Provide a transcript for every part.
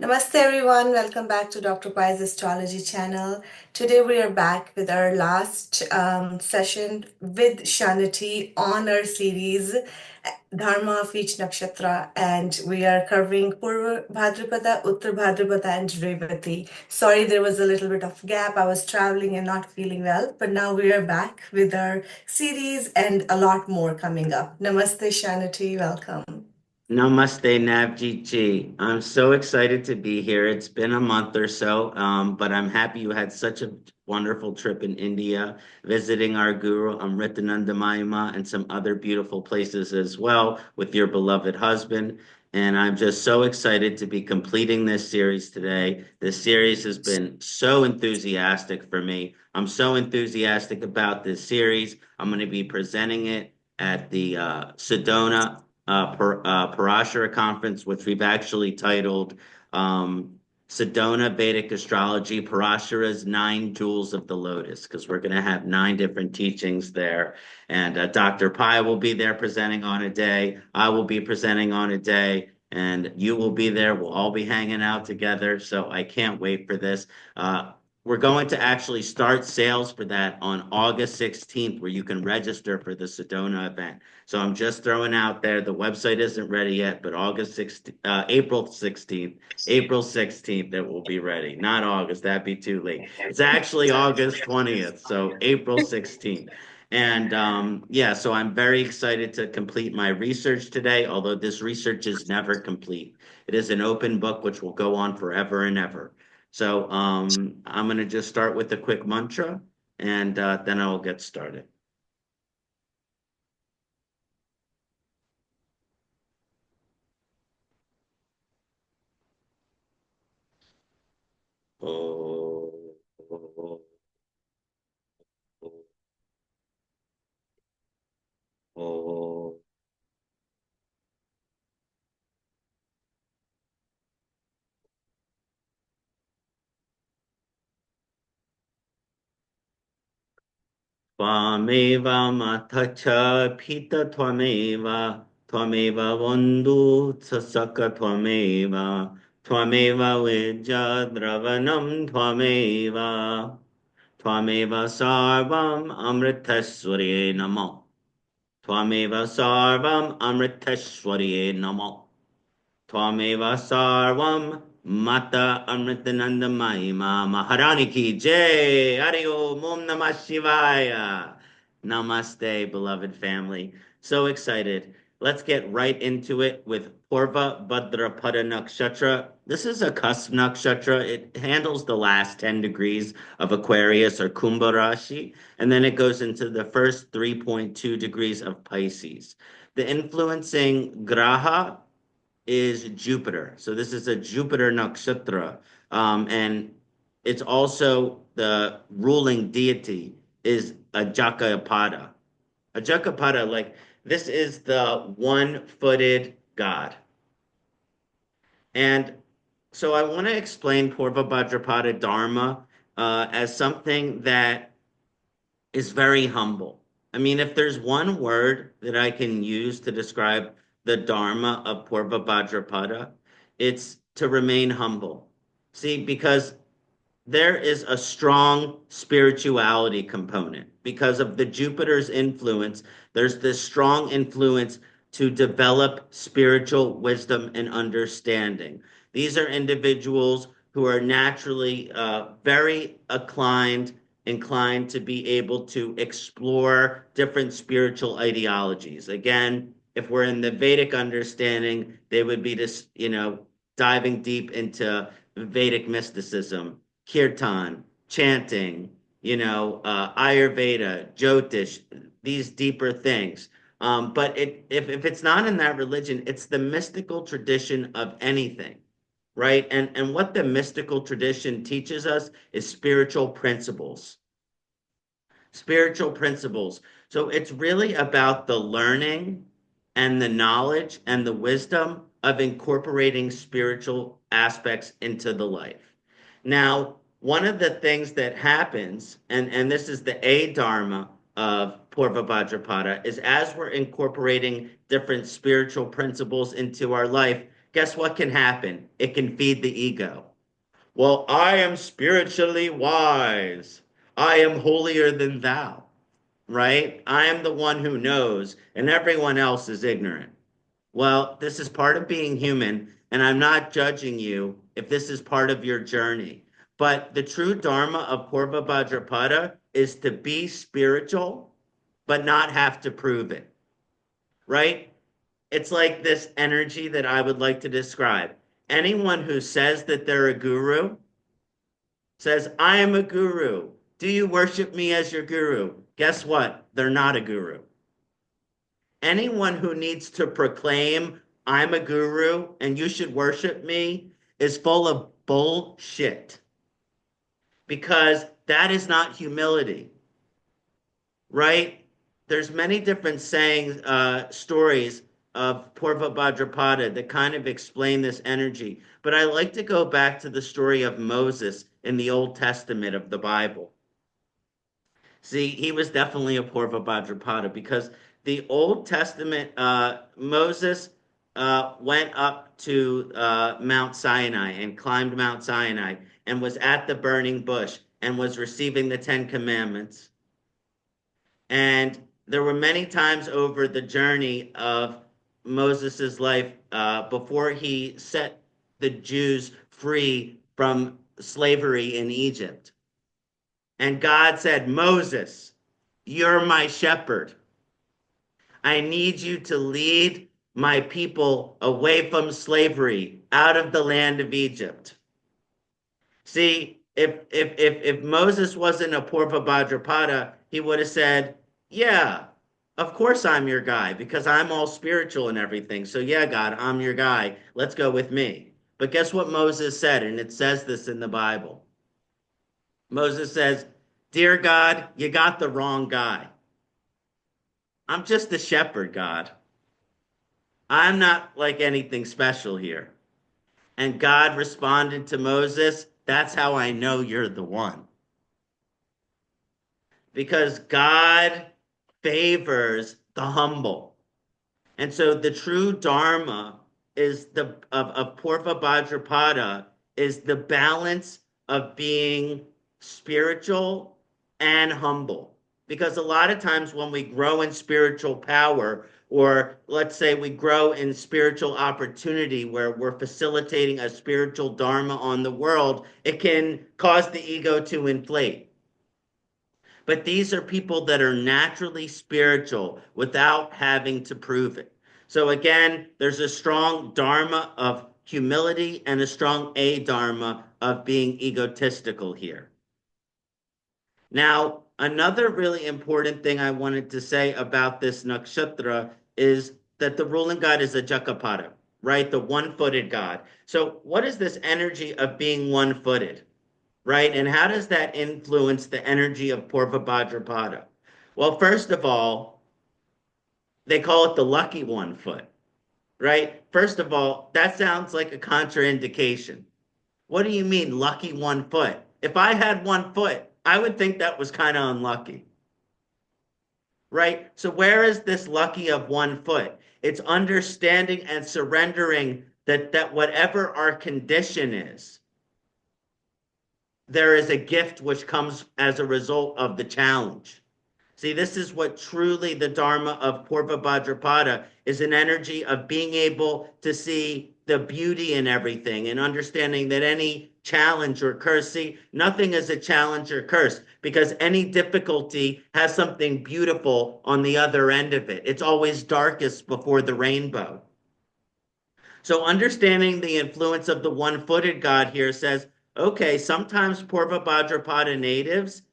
Namaste everyone, welcome back to Dr. Pai's Astrology channel. Today we are back with our last session with Kṣaṇāti on our series Dharma of Each Nakshatra, and we are covering Purva Bhadrapada, Uttara Bhadrapada and Revati. Sorry there was a little bit of gap, I was traveling and not feeling well, but now we are back with our series and a lot more coming up. Namaste Kṣaṇāti, welcome. Namaste, Navjeet ji. I'm so excited to be here. It's been a month or so, but I'm happy you had such a wonderful trip in India, visiting our guru, Amritananda Mayama, and some other beautiful places as well with your beloved husband. And I'm just so excited to be completing this series today. This series has been so enthusiastic for me. I'm so enthusiastic about this series. I'm going to be presenting it at the Sedona Parashara conference, which we've actually titled Sedona Vedic Astrology, Parashara's Nine Jewels of the Lotus, because we're going to have nine different teachings there. And Dr. Pai will be there presenting on a day. I will be presenting on a day. And you will be there. We'll all be hanging out together. So I can't wait for this. We're going to actually start sales for that on August 16th, where you can register for the Sedona event. So I'm just throwing out there. The website isn't ready yet, but April 16th, it will be ready. Not August, that'd be too late. It's actually August 20th, so April 16th. And yeah, so I'm very excited to complete my research today, although this research is never complete. It is an open book which will go on forever and ever. So I'm going to just start with a quick mantra, and then I'll get started. Oh, oh, oh, Tvameva matacha pita tvameva bandhu sasaka tvameva vijja dravanam tvameva sarvam amritasware namo, tvameva sarvam amritasware namo. Twameva Sarvam Mata Amritananda Mahima Maharani ki Jai Hari Om Namah Shivaya. Namaste, beloved family. So excited. Let's get right into it with Purva Bhadrapada Nakshatra. This is a cusp nakshatra. It handles the last 10 degrees of Aquarius or Kumbha Rashi, and then it goes into the first 3.2 degrees of Pisces. The influencing graha is Jupiter. So this is a Jupiter nakshatra. And it's also the ruling deity is Ajakapada. Ajakapada, like this is the one-footed god. And so I want to explain Purva Bhadrapada Dharma as something that is very humble. I mean, if there's one word that I can use to describe the Dharma of Purva Bhadrapada, it's to remain humble. See, because there is a strong spirituality component because of the Jupiter's influence. There's this strong influence to develop spiritual wisdom and understanding. These are individuals who are naturally very inclined to be able to explore different spiritual ideologies. Again, if we're in the Vedic understanding, they would be just, diving deep into Vedic mysticism, kirtan, chanting, Ayurveda, Jyotish, these deeper things. But if it's not in that religion, it's the mystical tradition of anything, right? And what the mystical tradition teaches us is spiritual principles. Spiritual principles. So it's really about the learning and the knowledge and the wisdom of incorporating spiritual aspects into the life. Now, one of the things that happens, and this is the A Dharma of Purva Bhadrapada, is as we're incorporating different spiritual principles into our life, guess what can happen? It can feed the ego. Well, I am spiritually wise. I am holier than thou, right? I am the one who knows, and everyone else is ignorant. Well, this is part of being human, and I'm not judging you if this is part of your journey. But the true Dharma of Purva Bhadrapada is to be spiritual, but not have to prove it, right? It's like this energy that I would like to describe. Anyone who says that they're a guru says, I am a guru. Do you worship me as your guru? Guess what? They're not a guru. Anyone who needs to proclaim, I'm a guru and you should worship me is full of bullshit because that is not humility, right? There's many different sayings, stories of Purva Bhadrapada that kind of explain this energy. But I like to go back to the story of Moses in the Old Testament of the Bible. See, he was definitely a Purva Bhadrapada because the Old Testament, Moses went up to Mount Sinai and climbed Mount Sinai and was at the burning bush and was receiving the Ten Commandments. And there were many times over the journey of Moses's life before he set the Jews free from slavery in Egypt. And God said, Moses, you're my shepherd. I need you to lead my people away from slavery out of the land of Egypt. See, if Moses wasn't a Purva Bhadrapada, he would have said, yeah, of course I'm your guy because I'm all spiritual and everything. So yeah, God, I'm your guy. Let's go with me. But guess what Moses said? And it says this in the Bible. Moses says, Dear God, you got the wrong guy. I'm just a shepherd, God. I'm not like anything special here. And God responded to Moses, That's how I know you're the one. Because God favors the humble. And so the true Dharma is of Purva Bhadrapada is the balance of being spiritual and humble. Because a lot of times when we grow in spiritual power, or let's say we grow in spiritual opportunity where we're facilitating a spiritual dharma on the world, it can cause the ego to inflate. But these are people that are naturally spiritual without having to prove it. So again, there's a strong dharma of humility and a strong a-dharma of being egotistical here. Now, another really important thing I wanted to say about this nakshatra is that the ruling god is a Jakapada, right? The one-footed god. So what is this energy of being one-footed, right? And how does that influence the energy of Purva Bhadrapada? Well, first of all, they call it the lucky one foot, right? First of all, that sounds like a contraindication. What do you mean, lucky one foot? If I had one foot, I would think that was kind of unlucky, right? So where is this lucky of one foot? It's understanding and surrendering that whatever our condition is, there is a gift which comes as a result of the challenge. See, this is what truly the Dharma of Purva Bhadrapada is, an energy of being able to see the beauty in everything and understanding that any challenge or curse, see, nothing is a challenge or curse because any difficulty has something beautiful on the other end of it. It's always darkest before the rainbow. So understanding the influence of the one-footed God here says, okay, sometimes Purva Bhadrapada natives,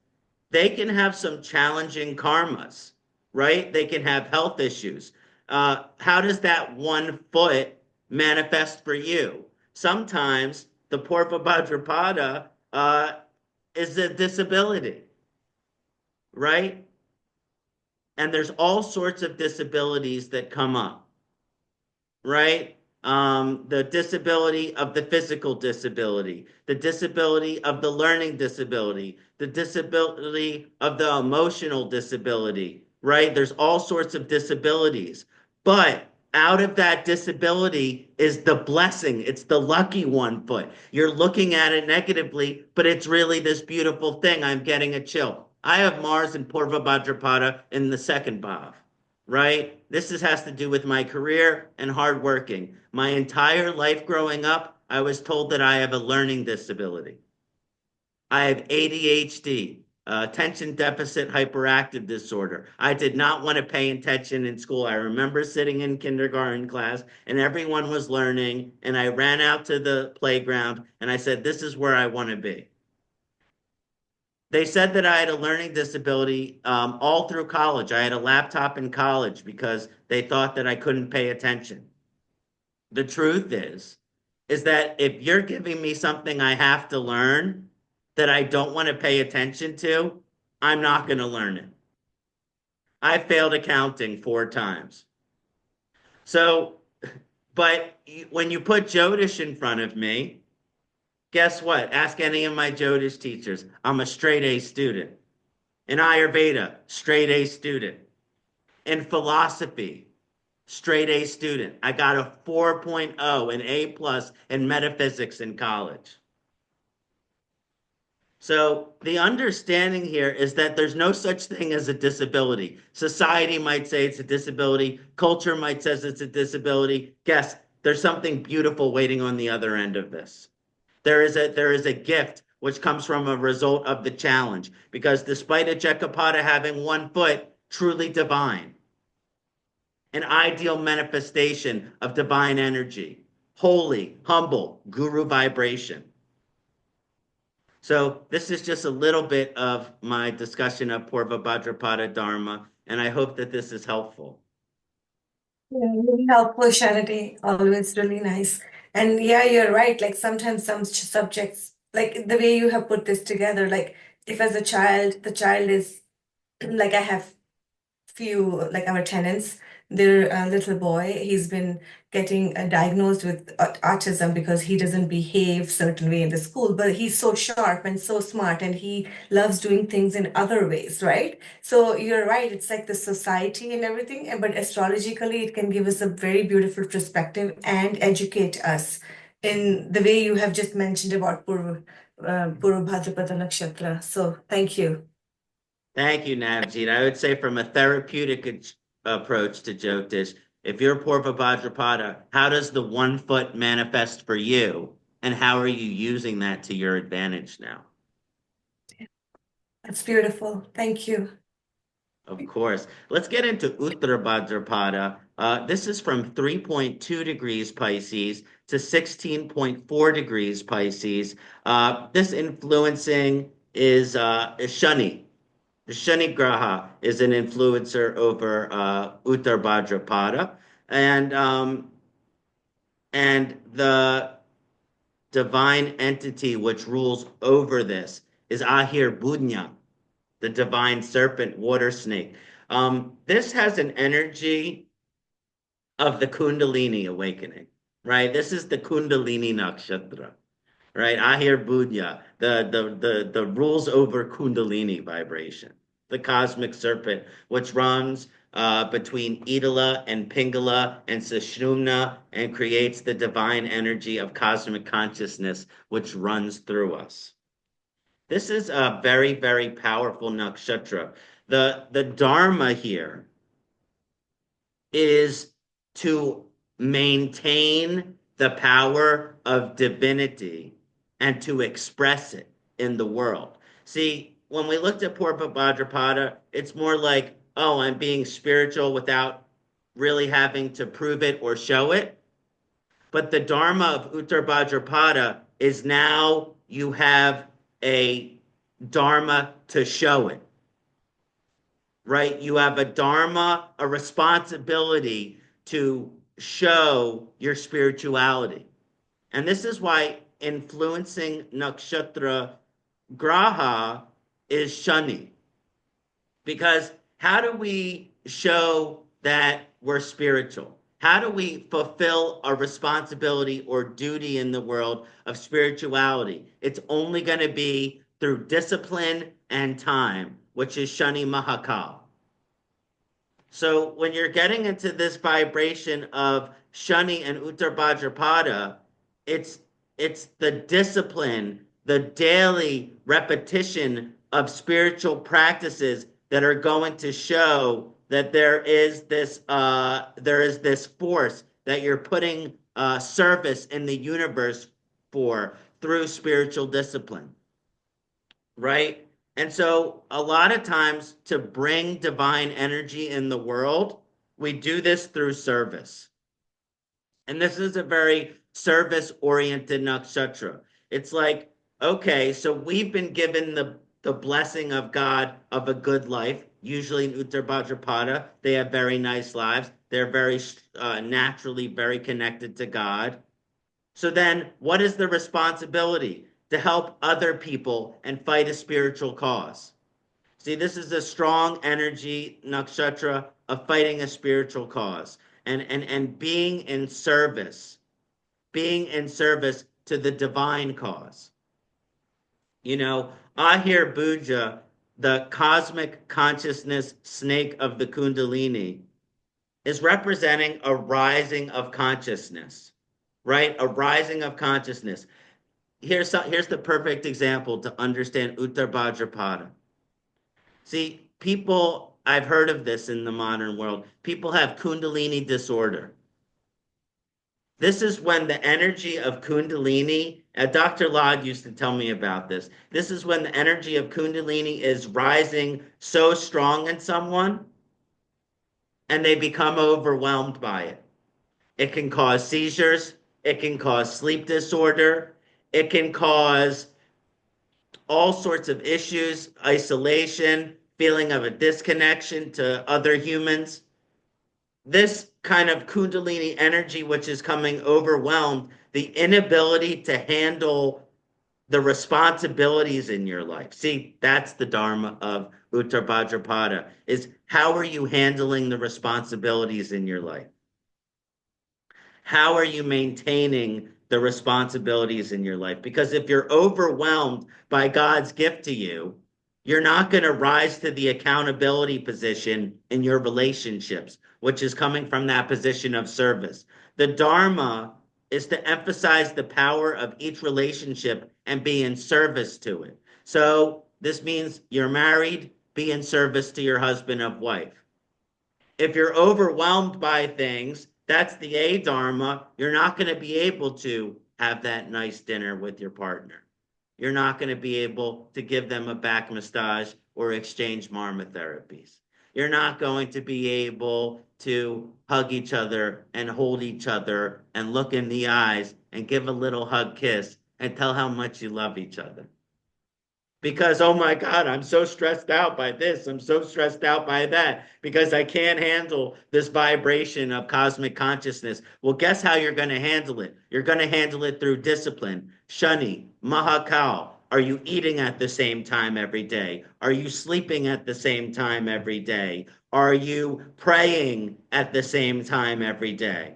they can have some challenging karmas, right? They can have health issues. How does that one foot manifest for you? Sometimes the Purva Bhadrapada is a disability, right? And there's all sorts of disabilities that come up, right? The disability of the physical disability, the disability of the learning disability, the disability of the emotional disability, right? There's all sorts of disabilities. But Out of that disability is the blessing. It's the lucky 1 foot. You're looking at it negatively, but it's really this beautiful thing. I'm getting a chill. I have Mars and Purva Bhadrapada in the second bhav, right? Has to do with my career and hard working. My entire life growing up, I was told that I have a learning disability. I have ADHD, attention deficit hyperactive disorder. I did not want to pay attention in school. I remember sitting in kindergarten class and everyone was learning, and I ran out to the playground and I said, "This is where I want to be." They said that I had a learning disability all through college. I had a laptop in college because they thought that I couldn't pay attention. The truth is that if you're giving me something I have to learn that I don't want to pay attention to, I'm not going to learn it. I failed accounting 4 times. So, but when you put Jyotish in front of me, guess what? Ask any of my Jyotish teachers. I'm a straight A student. In Ayurveda, straight A student. In philosophy, straight A student. I got a 4.0, an A plus in metaphysics in college. So the understanding here is that there's no such thing as a disability. Society might say it's a disability. Culture might says it's a disability. Guess there's something beautiful waiting on the other end of this. There is a gift which comes from a result of the challenge. Because despite a Jekapada having 1 foot, truly divine, an ideal manifestation of divine energy, holy, humble, guru vibration. So this is just a little bit of my discussion of Purva Bhadrapada Dharma, and I hope that this is helpful. Yeah, really helpful, Kṣaṇāti. Always really nice. And yeah, you're right. Like sometimes some subjects, like the way you have put this together, like if as a child, the child is like I have few like our tenants, their little boy, he's been getting diagnosed with autism because he doesn't behave certain way in the school, but he's so sharp and so smart and he loves doing things in other ways, right? So you're right, it's like the society and everything, but astrologically it can give us a very beautiful perspective and educate us in the way you have just mentioned about Purva Bhadrapada Nakshatra. So thank you. Thank you, Navjeet. I would say from a therapeutic approach to Jyotish, if you're Purva Bhadrapada, how does the 1 foot manifest for you? And how are you using that to your advantage now? That's beautiful. Thank you. Of course. Let's get into Uttara Bhadrapada. This is from 3.2 degrees Pisces to 16.4 degrees Pisces. This influencing is Shani. The Shani Graha is an influencer over Uttara Bhadrapada. And the divine entity which rules over this is Ahir Bunya, the divine serpent water snake. This has an energy of the Kundalini awakening, right? This is the Kundalini Nakshatra, right? Ahir Budya, the rules over Kundalini vibration, the cosmic serpent, which runs between Idala and Pingala and Sushumna and creates the divine energy of cosmic consciousness, which runs through us. This is a very, very powerful nakshatra. The Dharma here is to maintain the power of divinity and to express it in the world. See, when we looked at Purva Bhadrapada, it's more like, oh, I'm being spiritual without really having to prove it or show it. But the Dharma of Uttara Bhadrapada is now you have a Dharma to show it, right? You have a Dharma, a responsibility to show your spirituality. And this is why influencing nakshatra graha is Shani. Because how do we show that we're spiritual? How do we fulfill a responsibility or duty in the world of spirituality? It's only going to be through discipline and time, which is Shani Mahakal. So when you're getting into this vibration of Shani and Uttara Bhadrapada, it's it's the discipline, the daily repetition of spiritual practices that are going to show that there is this force that you're putting service in the universe for through spiritual discipline, right? And so a lot of times to bring divine energy in the world, we do this through service. And this is a very service oriented nakshatra. It's like, okay, so we've been given the blessing of God of a good life. Usually in Uttara Bhadrapada, they have very nice lives. They're very naturally very connected to God. So then, what is the responsibility? To help other people and fight a spiritual cause. See, this is a strong energy nakshatra of fighting a spiritual cause and being in service to the divine cause. You know, Ahir Bhuja, the cosmic consciousness snake of the Kundalini, is representing a rising of consciousness, right? A rising of consciousness. Here's the perfect example to understand Uttara Bhadrapada. See, people, I've heard of this in the modern world. People have Kundalini disorder. This is when the energy of Kundalini, Dr. Lod used to tell me about this. This is when the energy of Kundalini is rising so strong in someone and they become overwhelmed by it. It can cause seizures, it can cause sleep disorder, it can cause all sorts of issues, isolation, feeling of a disconnection to other humans. This kind of Kundalini energy, which is coming overwhelmed, the inability to handle the responsibilities in your life. See, that's the Dharma of Uttara Bhadrapada, is how are you handling the responsibilities in your life? How are you maintaining the responsibilities in your life? Because if you're overwhelmed by God's gift to you, you're not going to rise to the accountability position in your relationships, which is coming from that position of service. The Dharma is to emphasize the power of each relationship and be in service to it. So this means you're married, be in service to your husband or wife. If you're overwhelmed by things, that's the A Dharma. You're not going to be able to have that nice dinner with your partner. You're not going to be able to give them a back massage or exchange marma therapies. You're not going to be able to hug each other and hold each other and look in the eyes and give a little hug kiss and tell how much you love each other because oh my God, I'm so stressed out by this, I'm so stressed out by that because I can't handle this vibration of cosmic consciousness. Well, guess how you're going to handle it? You're going to handle it through discipline. Shani, Mahakal. Are you eating at the same time every day? Are you sleeping at the same time every day? Are you praying at the same time every day?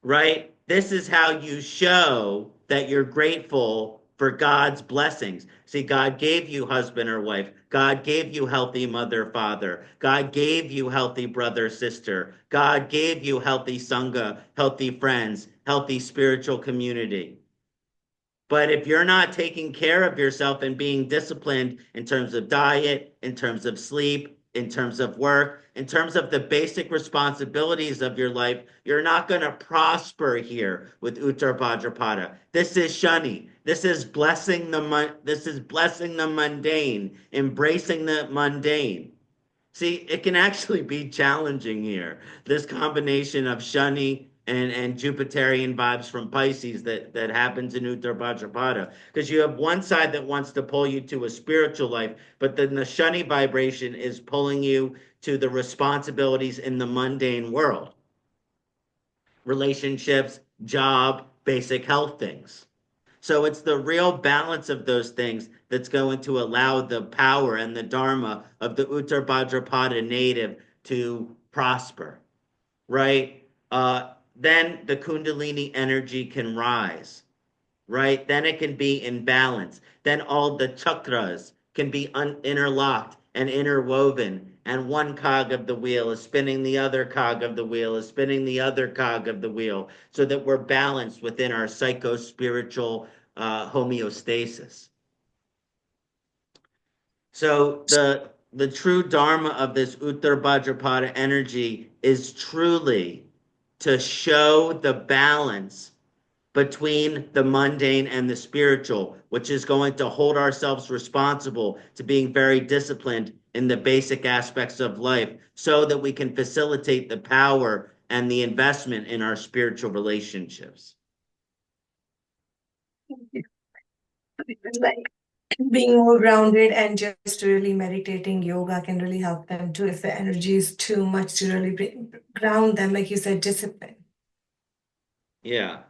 Right? This is how you show that you're grateful for God's blessings. See, God gave you husband or wife. God gave you healthy mother, father. God gave you healthy brother, sister. God gave you healthy sangha, healthy friends, healthy spiritual community. But if you're not taking care of yourself and being disciplined in terms of diet, in terms of sleep, in terms of work, in terms of the basic responsibilities of your life, you're not going to prosper here with Uttara Bhadrapada. This is Shani. This is blessing the mundane, embracing the mundane. See, it can actually be challenging here. This combination of Shani and Jupiterian vibes from Pisces that happens in Uttara Bhadrapada. Because you have one side that wants to pull you to a spiritual life, but then the Shani vibration is pulling you to the responsibilities in the mundane world. Relationships, job, basic health things. So it's the real balance of those things that's going to allow the power and the dharma of the Uttara Bhadrapada native to prosper, right? Then the Kundalini energy can rise, right? Then it can be in balance. Then all the chakras can be interlocked and interwoven, and one cog of the wheel is spinning the other cog of the wheel is spinning the other cog of the wheel, so that we're balanced within our psycho-spiritual homeostasis. So the true dharma of this Uttara Bhadrapada energy is truly to show the balance between the mundane and the spiritual, which is going to hold ourselves responsible to being very disciplined in the basic aspects of life so that we can facilitate the power and the investment in our spiritual relationships. Like being more grounded and just really meditating yoga can really help them too if the energy is too much to really ground them, like you said, discipline, Yeah.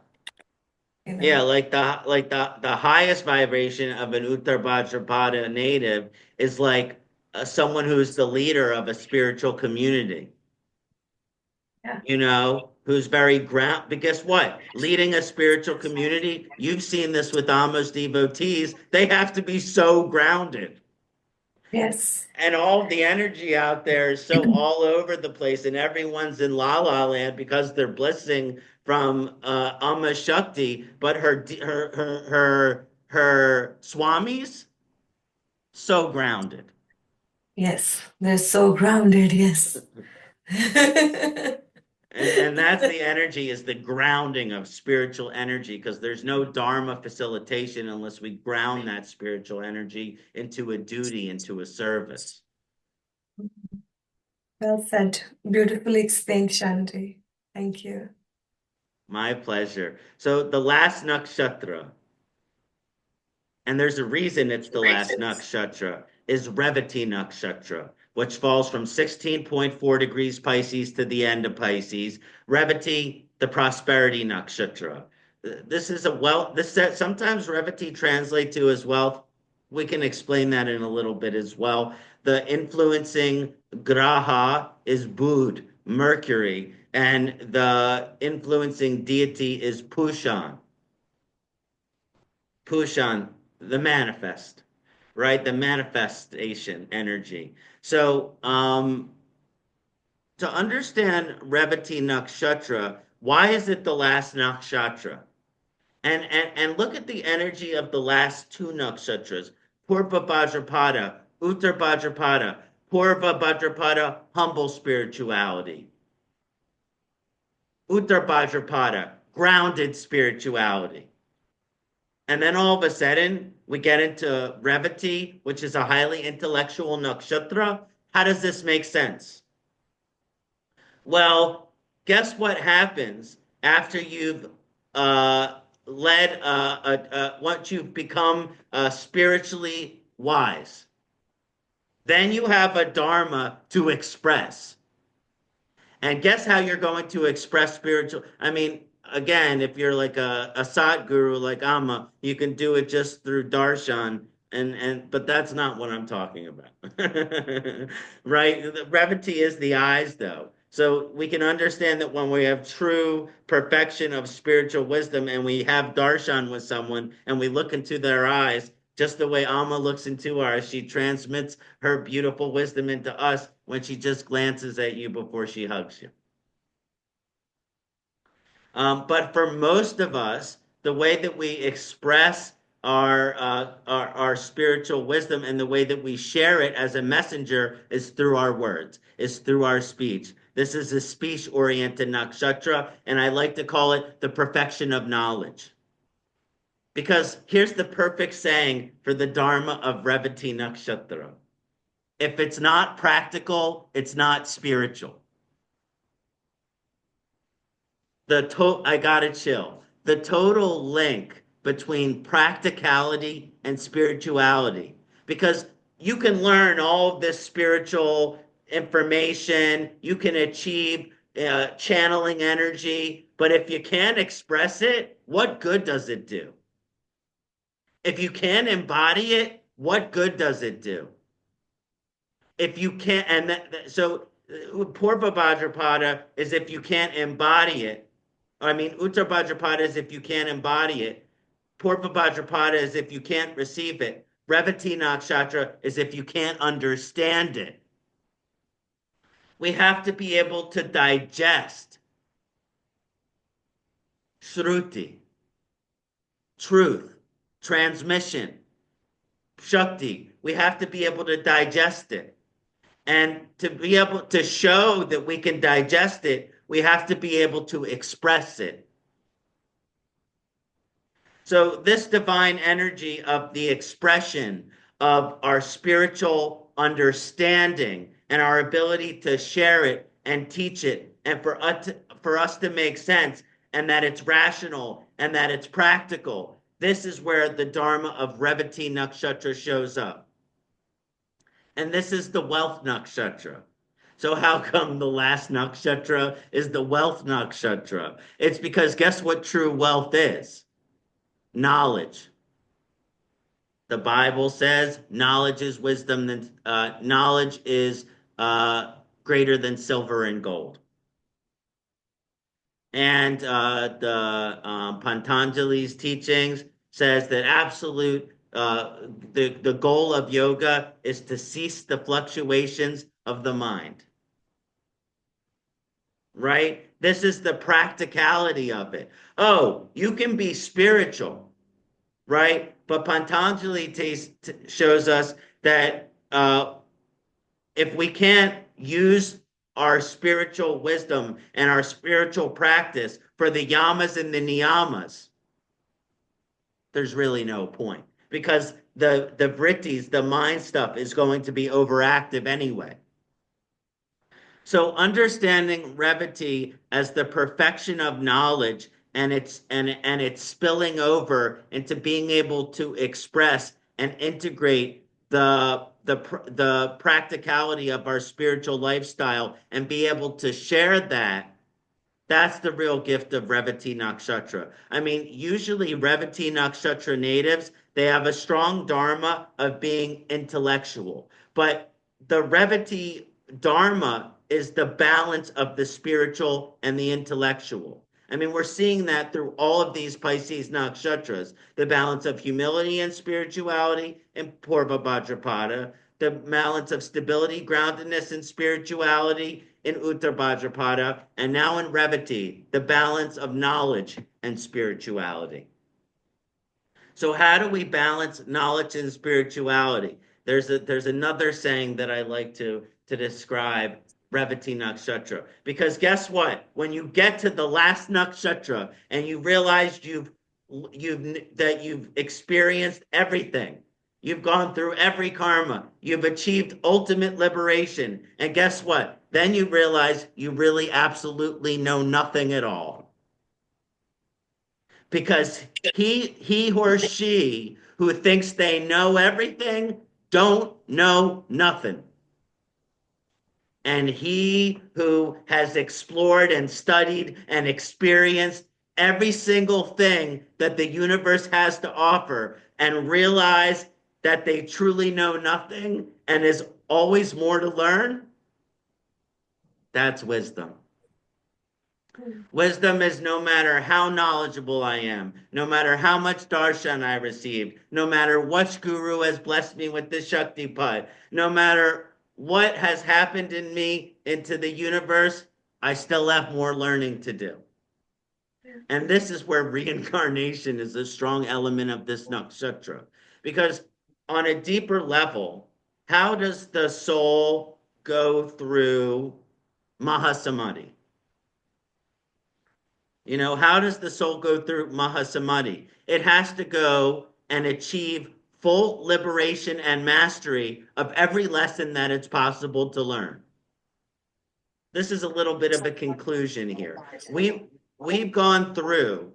you Yeah, know. like the highest vibration of an Uttar Bhadrapada native is like someone who's the leader of a spiritual community, Yeah. who's very ground. But guess what? Leading a spiritual community, you've seen this with Amos devotees, they have to be so grounded. Yes. And all the energy out there is so all over the place, and everyone's in la la land because they're blissing from Amma Shakti, but her swamis so grounded. Yes, they're so grounded, yes. And that's the energy, is the grounding of spiritual energy, because there's no dharma facilitation unless we ground that spiritual energy into a duty, into a service. Well said. Beautifully explained, Shanti. Thank you. My pleasure. So the last nakshatra, and there's a reason it's the last nakshatra, is Revati nakshatra, which falls from 16.4 degrees Pisces to the end of Pisces. Revati, the prosperity nakshatra. This is a wealth. Sometimes Revati translate to as wealth. We can explain that in a little bit as well. The influencing graha is Bud, Mercury, and the influencing deity is Pushan. Pushan, the manifest, right? The manifestation energy. So, to understand Revati Nakshatra, why is it the last nakshatra? And look at the energy of the last two nakshatras, Purva Bhadrapada, Uttara Bhadrapada, Purva Bhadrapada, humble spirituality. Uttara Bhadrapada, grounded spirituality. And then all of a sudden, we get into Revati, which is a highly intellectual nakshatra. How does this make sense? Well, guess what happens after you've led, once you've become spiritually wise? Then you have a dharma to express. And guess how you're going to express spiritual? I mean, again, if you're like a Satguru like Amma, you can do it just through darshan, but that's not what I'm talking about. Right? The Revati is the eyes, though. So we can understand that when we have true perfection of spiritual wisdom and we have darshan with someone and we look into their eyes, just the way Alma looks into ours, she transmits her beautiful wisdom into us when she just glances at you before she hugs you. But for most of us, the way that we express our spiritual wisdom and the way that we share it as a messenger is through our words, is through our speech. This is a speech-oriented nakshatra, and I like to call it the perfection of knowledge. Because here's the perfect saying for the Dharma of Revati Nakshatra. If it's not practical, it's not spiritual. I gotta chill. The total link between practicality and spirituality. Because you can learn all of this spiritual information, you can achieve channeling energy, but if you can't express it, what good does it do? If you can't embody it, what good does it do? If you can't, so Purva Bhadrapada is if you can't embody it. I mean, Uttara Bhadrapada is if you can't embody it. Purva Bhadrapada is if you can't receive it. Revati Nakshatra is if you can't understand it. We have to be able to digest Shruti, truth, transmission, Shakti. We have to be able to digest it. And to be able to show that we can digest it, we have to be able to express it. So this divine energy of the expression of our spiritual understanding and our ability to share it and teach it, and for us to make sense, and that it's rational and that it's practical, this is where the Dharma of Revati Nakshatra shows up. And this is the wealth nakshatra. So how come the last nakshatra is the wealth nakshatra? It's because guess what true wealth is? Knowledge. The Bible says knowledge is wisdom, knowledge is greater than silver and gold. And the Patanjali's teachings says that the goal of yoga is to cease the fluctuations of the mind. Right? This is the practicality of it. Oh, you can be spiritual, right? But Patanjali shows us that if we can't use our spiritual wisdom and our spiritual practice for the yamas and the niyamas, there's really no point, because the vrittis, the mind stuff, is going to be overactive anyway. So understanding Revati as the perfection of knowledge and it's spilling over into being able to express and integrate the practicality of our spiritual lifestyle and be able to share that. That's the real gift of Revati Nakshatra. I mean, usually Revati Nakshatra natives, they have a strong dharma of being intellectual. But the Revati dharma is the balance of the spiritual and the intellectual. I mean, we're seeing that through all of these Pisces nakshatras, the balance of humility and spirituality in Purva Bhadrapada, the balance of stability, groundedness, and spirituality in Uttara Bhadrapada, and now in Revati, the balance of knowledge and spirituality. So how do we balance knowledge and spirituality? There's another saying that I like to describe Revati Nakshatra. Because guess what? When you get to the last nakshatra and you realize you've experienced everything, you've gone through every karma, you've achieved ultimate liberation, and guess what? Then you realize you really absolutely know nothing at all. Because he or she who thinks they know everything don't know nothing. And he who has explored and studied and experienced every single thing that the universe has to offer and realize that they truly know nothing and is always more to learn, that's wisdom. Wisdom is no matter how knowledgeable I am, no matter how much darshan I received, no matter which guru has blessed me with the Shaktipat, no matter what has happened in me into the universe, I still have more learning to do. And this is where reincarnation is a strong element of this nakshatra. Because on a deeper level, how does the soul go through Mahasamadhi? You know, how does the soul go through Mahasamadhi? It has to go and achieve full liberation and mastery of every lesson that it's possible to learn. This is a little bit of a conclusion here. We've gone through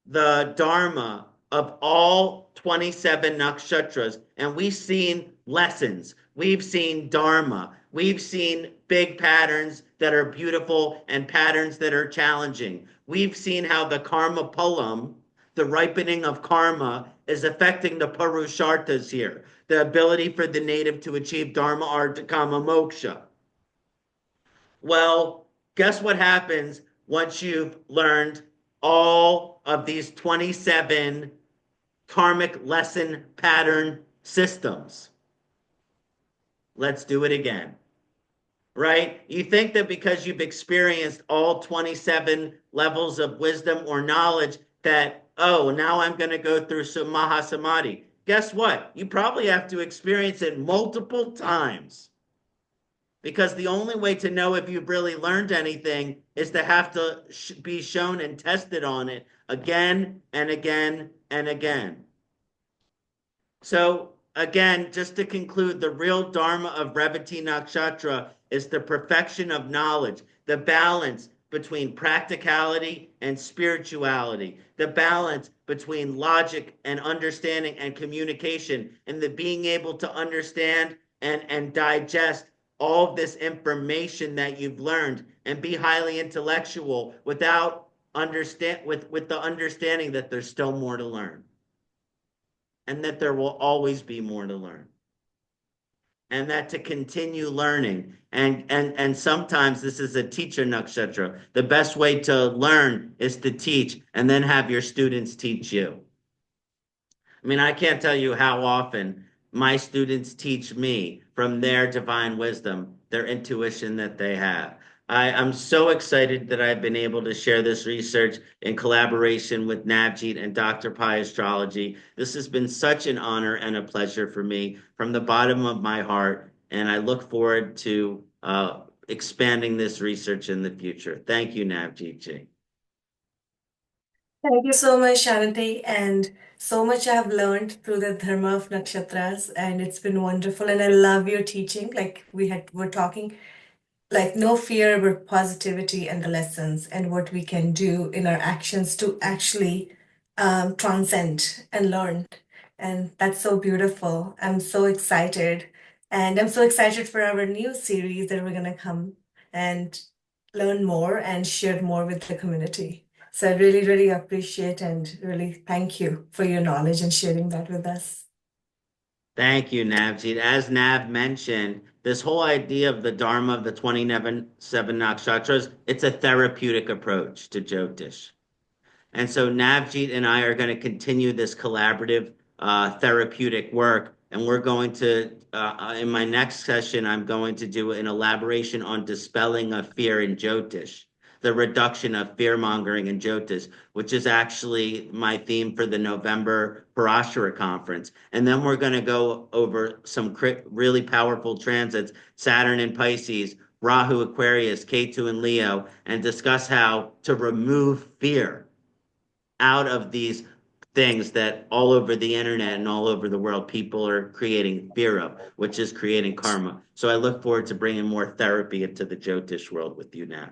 the Dharma of all 27 nakshatras, and we've seen lessons. We've seen Dharma. We've seen big patterns that are beautiful and patterns that are challenging. We've seen how the karma pulam, the ripening of karma, is affecting the Purusharthas here, the ability for the native to achieve Dharma, Artha, Kama, Moksha. Well, guess what happens once you've learned all of these 27 karmic lesson pattern systems. Let's do it again. Right? You think that because you've experienced all 27 levels of wisdom or knowledge that, oh, now I'm going to go through some Mahasamadhi. Guess what? You probably have to experience it multiple times because the only way to know if you've really learned anything is to have to be shown and tested on it again and again and again. So again, just to conclude, the real Dharma of Revati Nakshatra is the perfection of knowledge, the balance between practicality and spirituality, the balance between logic and understanding and communication, and the being able to understand and digest all of this information that you've learned and be highly intellectual without with the understanding that there's still more to learn and that there will always be more to learn and that to continue learning and sometimes this is a teacher nakshatra. The best way to learn is to teach and then have your students teach you. I mean, I can't tell you how often my students teach me from their divine wisdom, their intuition that they have. I'm so excited that I've been able to share this research in collaboration with Navjeet and Dr. Pi Astrology. This has been such an honor and a pleasure for me from the bottom of my heart, and I look forward to expanding this research in the future. Thank you, Navjeet ji. Thank you so much, Kṣaṇāti. And so much I have learned through the Dharma of Nakshatras, and it's been wonderful. And I love your teaching. Like we're talking, like no fear, but positivity and the lessons and what we can do in our actions to actually transcend and learn. And that's so beautiful. I'm so excited. And I'm so excited for our new series that we're going to come and learn more and share more with the community. So I really, really appreciate and really thank you for your knowledge and sharing that with us. Thank you, Navjeet. As Nav mentioned, this whole idea of the Dharma of the 27 nakshatras, it's a therapeutic approach to Jyotish. And so Navjeet and I are going to continue this collaborative therapeutic work. And we're going to, in my next session, I'm going to do an elaboration on dispelling of fear in Jyotish, the reduction of fear mongering in Jyotish, which is actually my theme for the November Parashara conference. And then we're going to go over some really powerful transits, Saturn in Pisces, Rahu Aquarius, Ketu in Leo, and discuss how to remove fear out of these things that all over the internet and all over the world people are creating fear of, which is creating karma. So I look forward to bringing more therapy into the Jyotish world with you now.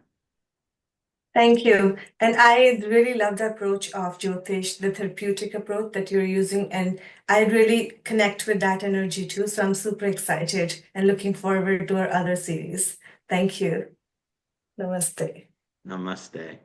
Thank you. And I really love the approach of Jyotish, the therapeutic approach that you're using. And I really connect with that energy too. So I'm super excited and looking forward to our other series. Thank you. Namaste. Namaste.